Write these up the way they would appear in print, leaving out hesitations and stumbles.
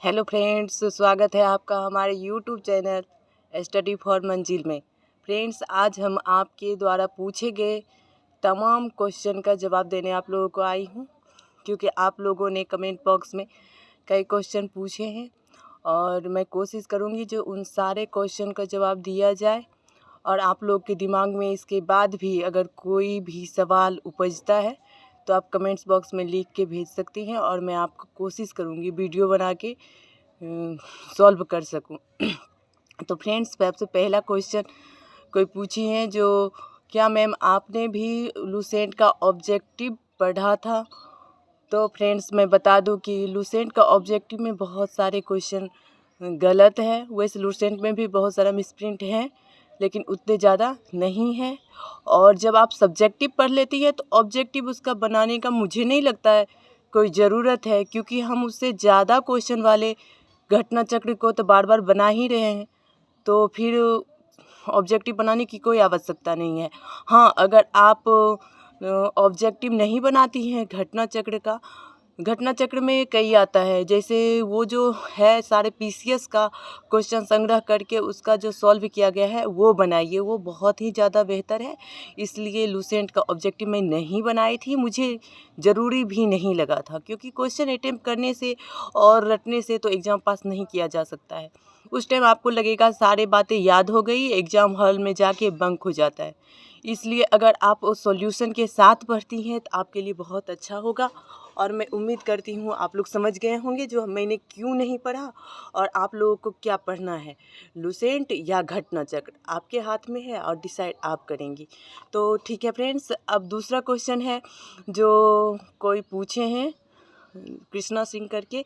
Hello friends, स्वागत है आपका हमारे यूट्यूब चैनल स्टडी फॉर मंजिल में। फ्रेंड्स, आज हम आपके द्वारा पूछे गए तमाम क्वेश्चन का जवाब देने आप लोगों को आई हूँ, क्योंकि आप लोगों ने कमेंट बॉक्स में कई क्वेश्चन पूछे हैं और मैं कोशिश करूँगी जो उन सारे क्वेश्चन का जवाब दिया जाए। और आप लोग के दिमाग में इसके बाद भी अगर कोई भी सवाल उपजता है तो आप कमेंट्स बॉक्स में लिख के भेज सकती हैं और मैं आपको कोशिश करूँगी वीडियो बना के सॉल्व कर सकूं। तो फ्रेंड्स, सबसे पहला क्वेश्चन कोई पूछी है जो, क्या मैम आपने भी लूसेंट का ऑब्जेक्टिव पढ़ा था? तो फ्रेंड्स, मैं बता दूं कि लूसेंट का ऑब्जेक्टिव में बहुत सारे क्वेश्चन गलत है। वैसे लूसेंट में भी बहुत सारा मिसप्रिंट है, लेकिन उतने ज़्यादा नहीं है। और जब आप सब्जेक्टिव पढ़ लेती है तो ऑब्जेक्टिव उसका बनाने का मुझे नहीं लगता है कोई ज़रूरत है, क्योंकि हम उससे ज़्यादा क्वेश्चन वाले घटना चक्र को तो बार बार बना ही रहे हैं, तो फिर ऑब्जेक्टिव बनाने की कोई आवश्यकता नहीं है। हाँ, अगर आप ऑब्जेक्टिव नहीं बनाती हैं घटना चक्र का, घटना चक्र में कई आता है, जैसे वो जो है सारे पीसीएस का क्वेश्चन संग्रह करके उसका जो सॉल्व किया गया है वो बनाइए, वो बहुत ही ज़्यादा बेहतर है। इसलिए लूसेंट का ऑब्जेक्टिव मैं नहीं बनाई थी, मुझे ज़रूरी भी नहीं लगा था, क्योंकि क्वेश्चन अटेम्प्ट करने से और रटने से तो एग्ज़ाम पास नहीं किया जा सकता है। उस टाइम आपको लगेगा सारी बातें याद हो गई, एग्ज़ाम हॉल में जाके बंक हो जाता है। इसलिए अगर आप उस सॉल्यूशन के साथ पढ़ती हैं तो आपके लिए बहुत अच्छा होगा। और मैं उम्मीद करती हूँ आप लोग समझ गए होंगे जो मैंने क्यों नहीं पढ़ा और आप लोगों को क्या पढ़ना है, लूसेंट या घटना चक्र आपके हाथ में है और डिसाइड आप करेंगी। तो ठीक है फ्रेंड्स, अब दूसरा क्वेश्चन है जो कोई पूछे हैं कृष्णा सिंह करके,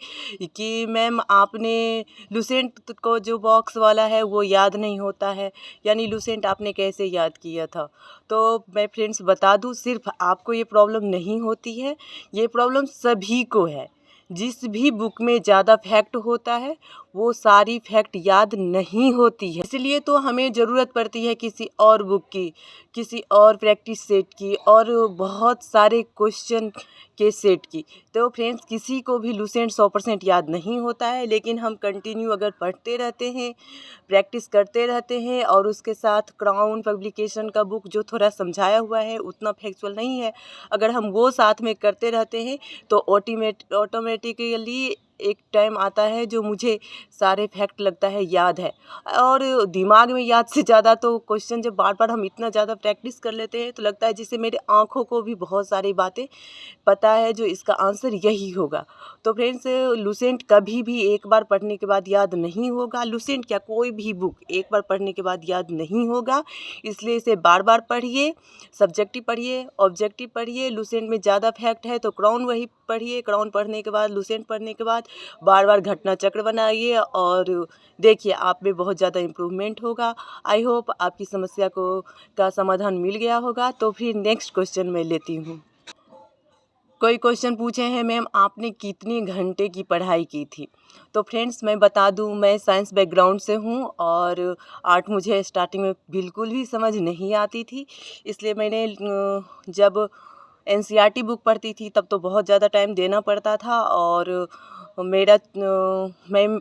कि मैम आपने लूसेंट को जो बॉक्स वाला है वो याद नहीं होता है, यानी लूसेंट आपने कैसे याद किया था? तो मैं फ्रेंड्स बता दूं, सिर्फ आपको ये प्रॉब्लम नहीं होती है, ये प्रॉब्लम सभी को है। जिस भी बुक में ज़्यादा फैक्ट होता है वो सारी फैक्ट याद नहीं होती है, इसलिए तो हमें ज़रूरत पड़ती है किसी और बुक की, किसी और प्रैक्टिस सेट की और बहुत सारे क्वेश्चन के सेट की। तो फ्रेंड्स, किसी को भी लूसेंट 100% याद नहीं होता है, लेकिन हम कंटिन्यू अगर पढ़ते रहते हैं, प्रैक्टिस करते रहते हैं और उसके साथ क्राउन पब्लिकेशन का बुक जो थोड़ा समझाया हुआ है उतना फैक्चुअल नहीं है, अगर हम वो साथ में करते रहते हैं तो ऑटोमेटिकली एक टाइम आता है जो मुझे सारे फैक्ट लगता है याद है। और दिमाग में याद से ज़्यादा तो क्वेश्चन जब बार बार हम इतना ज़्यादा प्रैक्टिस कर लेते हैं तो लगता है जैसे मेरे आँखों को भी बहुत सारी बातें पता है जो इसका आंसर यही होगा। तो फ्रेंड्स, लूसेंट कभी भी एक बार पढ़ने के बाद याद नहीं होगा, लूसेंट क्या कोई भी बुक एक बार पढ़ने के बाद याद नहीं होगा, इसलिए इसे बार बार पढ़िए, सब्जेक्टिव पढ़िए, ऑब्जेक्टिव पढ़िए। लूसेंट में ज़्यादा फैक्ट है तो क्राउन वही पढ़िए, क्राउन पढ़ने के बाद लूसेंट पढ़ने के बाद बार बार घटना चक्र बनाइए और देखिए आप में बहुत ज़्यादा इम्प्रूवमेंट होगा। आई होप आपकी समस्या को का समाधान मिल गया होगा। तो फिर नेक्स्ट क्वेश्चन मैं लेती हूँ। कोई क्वेश्चन पूछे हैं, मैम आपने कितने घंटे की पढ़ाई की थी? तो फ्रेंड्स, मैं बता दूं, मैं साइंस बैकग्राउंड से हूं और आर्ट मुझे स्टार्टिंग में बिल्कुल भी समझ नहीं आती थी, इसलिए मैंने जब एनसीईआरटी बुक पढ़ती थी तब तो बहुत ज़्यादा टाइम देना पड़ता था। और मेरा मैं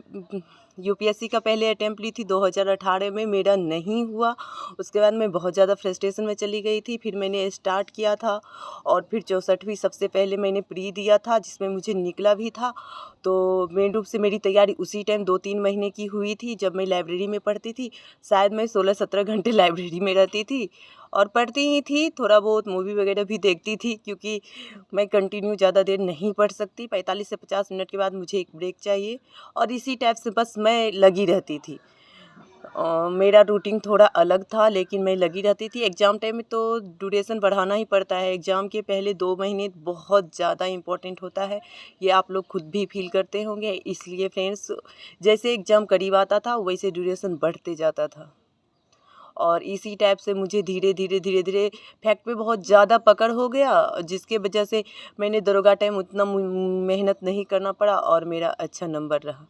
यूपीएससी का पहले अटेम्प्ट ली थी 2018 में, मेरा नहीं हुआ। उसके बाद मैं बहुत ज़्यादा फ्रस्ट्रेशन में चली गई थी, फिर मैंने स्टार्ट किया था और फिर 64वीं सबसे पहले मैंने प्री दिया था जिसमें मुझे निकला भी था। तो मेन रूप से मेरी तैयारी उसी टाइम 2-3 महीने की हुई थी जब मैं लाइब्रेरी में पढ़ती थी। शायद मैं 16-17 घंटे लाइब्रेरी में रहती थी और पढ़ती ही थी, थोड़ा बहुत मूवी वगैरह भी देखती थी, क्योंकि मैं कंटिन्यू ज़्यादा देर नहीं पढ़ सकती, 45 से 50 मिनट के बाद मुझे एक ब्रेक चाहिए। और इसी टाइप से बस मैं लगी रहती थी। मेरा रूटीन थोड़ा अलग था, लेकिन मैं लगी रहती थी। एग्ज़ाम टाइम में तो ड्यूरेशन बढ़ाना ही पड़ता है, एग्ज़ाम के पहले 2 महीने बहुत ज़्यादा इम्पोर्टेंट होता है, ये आप लोग खुद भी फील करते होंगे। इसलिए फ्रेंड्स, जैसे एग्ज़ाम करीब आता था वैसे ड्यूरेशन बढ़ते जाता था और इसी टाइप से मुझे धीरे धीरे फैक्ट पे बहुत ज़्यादा पकड़ हो गया, जिसके वजह से मैंने दरोगा टाइम उतना मेहनत नहीं करना पड़ा और मेरा अच्छा नंबर रहा।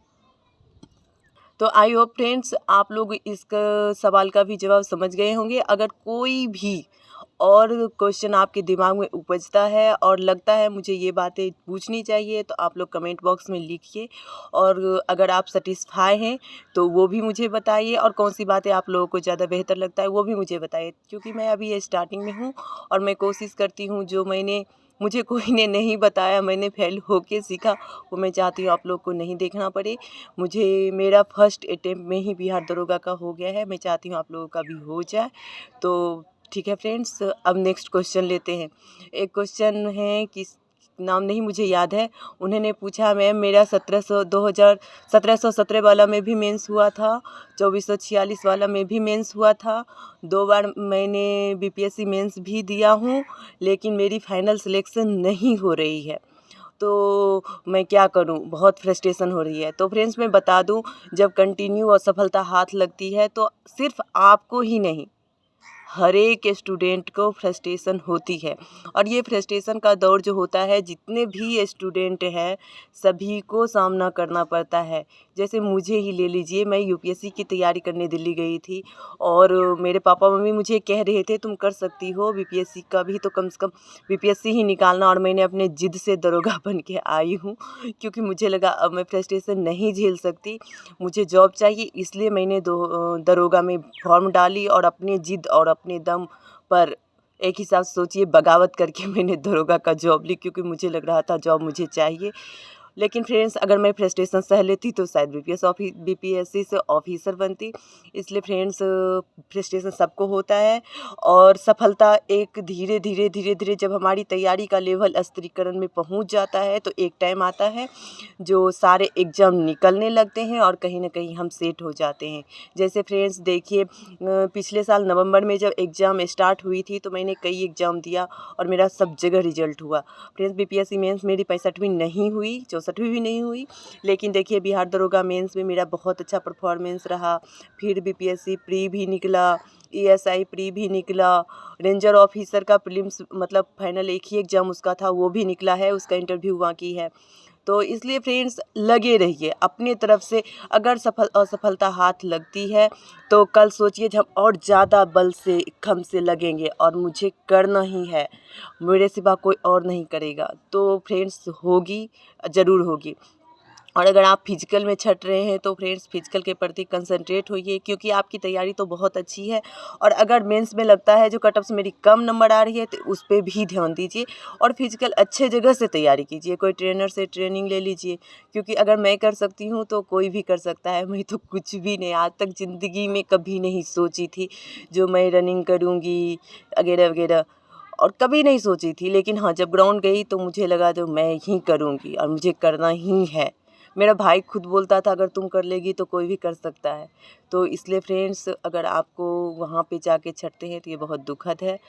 तो आई होप फ्रेंड्स आप लोग इस सवाल का भी जवाब समझ गए होंगे। अगर कोई भी और क्वेश्चन आपके दिमाग में उपजता है और लगता है मुझे ये बातें पूछनी चाहिए, तो आप लोग कमेंट बॉक्स में लिखिए। और अगर आप सेटिस्फाई हैं तो वो भी मुझे बताइए, और कौन सी बातें आप लोगों को ज़्यादा बेहतर लगता है वो भी मुझे बताइए, क्योंकि मैं अभी स्टार्टिंग में हूँ और मैं कोशिश करती हूँ जो मुझे कोई ने नहीं बताया, मैंने फेल होके सीखा, वो मैं चाहती हूँ आप लोग को नहीं देखना पड़े। मुझे मेरा फर्स्ट अटेम्प्ट में ही बिहार दरोगा का हो गया है, मैं चाहती हूँ आप लोगों का भी हो जाए। तो ठीक है फ्रेंड्स, अब नेक्स्ट क्वेश्चन लेते हैं। एक क्वेश्चन है कि नाम नहीं मुझे याद है, उन्होंने पूछा मैम मेरा 1717 वाला में भी मेंस हुआ था, 2446 वाला में भी मेंस हुआ था, 2 बार मैंने बीपीएससी मेंस भी दिया हूँ, लेकिन मेरी फाइनल सिलेक्शन नहीं हो रही है, तो मैं क्या करूं, बहुत फ्रस्ट्रेशन हो रही है। तो फ्रेंड्स मैं बता दूं, जब कंटिन्यू असफलता हाथ लगती है तो सिर्फ आपको ही नहीं, हर एक स्टूडेंट को फ्रस्ट्रेशन होती है। और ये फ्रस्ट्रेशन का दौर जो होता है, जितने भी स्टूडेंट हैं सभी को सामना करना पड़ता है। जैसे मुझे ही ले लीजिए, मैं यूपीएससी की तैयारी करने दिल्ली गई थी और मेरे पापा मम्मी मुझे कह रहे थे तुम कर सकती हो बीपीएससी का भी, तो कम से कम बीपीएससी ही निकालना, और मैंने अपने जिद से दरोगा बन के आई हूँ, क्योंकि मुझे लगा अब मैं फ्रस्ट्रेशन नहीं झेल सकती, मुझे जॉब चाहिए, इसलिए मैंने दरोगा में फॉर्म डाली और अपने जिद और अपने दम पर, एक हिसाब से सोचिए, बगावत करके मैंने दरोगा का जॉब ली, क्योंकि मुझे लग रहा था जॉब मुझे चाहिए। लेकिन फ्रेंड्स अगर मैं फ्रस्ट्रेशन सह लेती तो शायद बीपीएससी से ऑफिसर बनती। इसलिए फ्रेंड्स फ्रस्ट्रेशन सबको होता है, और सफलता एक धीरे धीरे धीरे धीरे जब हमारी तैयारी का लेवल स्तरीकरण में पहुंच जाता है तो एक टाइम आता है जो सारे एग्ज़ाम निकलने लगते हैं और कहीं ना कहीं हम सेट हो जाते हैं। जैसे फ्रेंड्स देखिए, पिछले साल नवंबर में जब एग्ज़ाम स्टार्ट हुई थी तो मैंने कई एग्ज़ाम दिया और मेरा सब जगह रिजल्ट हुआ। फ्रेंड्स बीपीएससी मेंस मेरी 65वीं नहीं हुई, 64वीं भी नहीं हुई, लेकिन देखिए बिहार दरोगा मेंस में मेरा बहुत अच्छा परफॉर्मेंस रहा। फिर बीपीएससी प्री भी निकला, एएसआई प्री भी निकला, रेंजर ऑफिसर का प्रीलिम्स मतलब फाइनल एक ही एग्ज़ाम उसका था, वो भी निकला है, उसका इंटरव्यू बाकी है। तो इसलिए फ्रेंड्स लगे रहिए अपने तरफ से। अगर असफलता हाथ लगती है तो कल सोचिए जब और ज़्यादा बल से खम से लगेंगे और मुझे करना ही है, मेरे सिवा कोई और नहीं करेगा, तो फ्रेंड्स होगी, ज़रूर होगी। और अगर आप फिजिकल में छट रहे हैं तो फ्रेंड्स फिजिकल के प्रति कंसंट्रेट होइए, क्योंकि आपकी तैयारी तो बहुत अच्छी है। और अगर मेंस में लगता है जो कट ऑफ से मेरी कम नंबर आ रही है तो उस पर भी ध्यान दीजिए और फिजिकल अच्छे जगह से तैयारी कीजिए, कोई ट्रेनर से ट्रेनिंग ले लीजिए, क्योंकि अगर मैं कर सकती हूँ तो कोई भी कर सकता है। मैं तो कुछ भी नहीं, आज तक ज़िंदगी में कभी नहीं सोची थी जो मैं रनिंग करूँगी वगैरह वगैरह, और कभी नहीं सोची थी। लेकिन हाँ, जब ग्राउंड गई तो मुझे लगा जो मैं ही करूँगी और मुझे करना ही है। मेरा भाई खुद बोलता था अगर तुम कर लेगी तो कोई भी कर सकता है। तो इसलिए फ्रेंड्स अगर आपको वहाँ पे जाके छटते हैं तो ये बहुत दुखद है,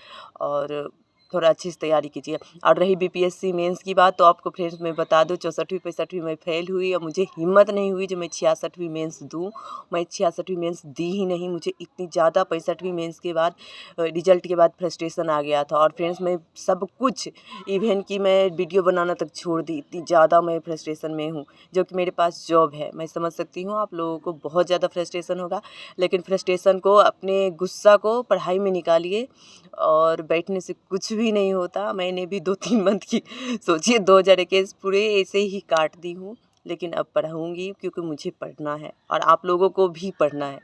और थोड़ा अच्छे से तैयारी कीजिए। और रही बीपीएससी मेंस की बात, तो आपको फ्रेंड्स मैं बता दूं 64वीं 65वीं में फेल हुई और मुझे हिम्मत नहीं हुई जो मैं 66वीं मेंस दूं। मैं 66वीं मेंस दी ही नहीं, मुझे इतनी ज़्यादा 65वीं मेंस के बाद रिजल्ट के बाद फ्रस्ट्रेशन आ गया था। और फ्रेंड्स मैं सब कुछ, इवन कि मैं वीडियो बनाना तक छोड़ दी, इतनी ज़्यादा मैं फ्रस्ट्रेशन में हूँ, जो कि मेरे पास जॉब है। मैं समझ सकती हूँ आप लोगों को बहुत ज़्यादा फ्रस्ट्रेशन होगा, लेकिन फ्रस्ट्रेशन को, अपने गुस्सा को पढ़ाई में निकालिए, और बैठने से कुछ भी नहीं होता। मैंने भी 2-3 मंथ की सोचिए 2021 पूरे ऐसे ही काट दी हूँ, लेकिन अब पढ़ूंगी क्योंकि मुझे पढ़ना है और आप लोगों को भी पढ़ना है।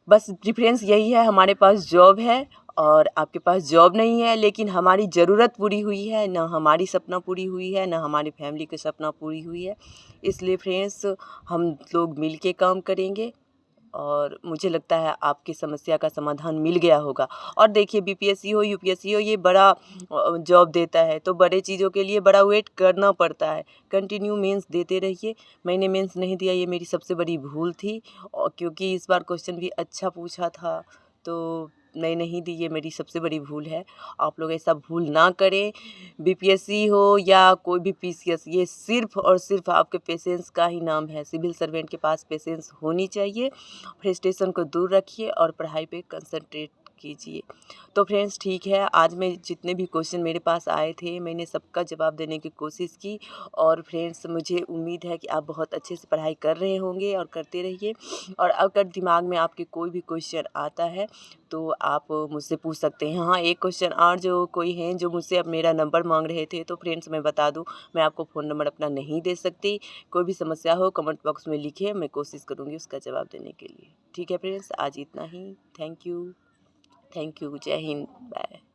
बस डिफरेंस यही है, हमारे पास जॉब है और आपके पास जॉब नहीं है, लेकिन हमारी ज़रूरत पूरी हुई है, ना हमारी सपना पूरी हुई है, ना हमारी फैमिली की सपना पूरी हुई है। इसलिए फ्रेंड्स हम लोग मिल के काम करेंगे और मुझे लगता है आपकी समस्या का समाधान मिल गया होगा। और देखिए बीपीएससी हो यूपीएससी हो, ये बड़ा जॉब देता है, तो बड़े चीज़ों के लिए बड़ा वेट करना पड़ता है। कंटिन्यू मेंस देते रहिए। मैंने मेंस नहीं दिया, ये मेरी सबसे बड़ी भूल थी, और क्योंकि इस बार क्वेश्चन भी अच्छा पूछा था तो मैं नहीं दी, ये मेरी सबसे बड़ी भूल है। आप लोग ऐसा भूल ना करें। बीपीएससी हो या कोई भी पीसीएस, ये सिर्फ और सिर्फ आपके पेशेंस का ही नाम है। सिविल सर्वेंट के पास पेशेंस होनी चाहिए। फ्रस्ट्रेशन को दूर रखिए और पढ़ाई पे कंसंट्रेट कीजिए। तो फ्रेंड्स ठीक है, आज मैं जितने भी क्वेश्चन मेरे पास आए थे मैंने सबका जवाब देने की कोशिश की। और फ्रेंड्स मुझे उम्मीद है कि आप बहुत अच्छे से पढ़ाई कर रहे होंगे और करते रहिए। और अगर दिमाग में आपके कोई भी क्वेश्चन आता है तो आप मुझसे पूछ सकते हैं। हाँ, एक क्वेश्चन और जो कोई हैं जो मुझसे अब मेरा नंबर मांग रहे थे, तो फ्रेंड्स मैं बता दूं, मैं आपको फ़ोन नंबर अपना नहीं दे सकती। कोई भी समस्या हो कमेंट बॉक्स में लिखिए, मैं कोशिश करूँगी उसका जवाब देने के लिए। ठीक है फ्रेंड्स, आज इतना ही। थैंक यू, जय हिंद, बाय।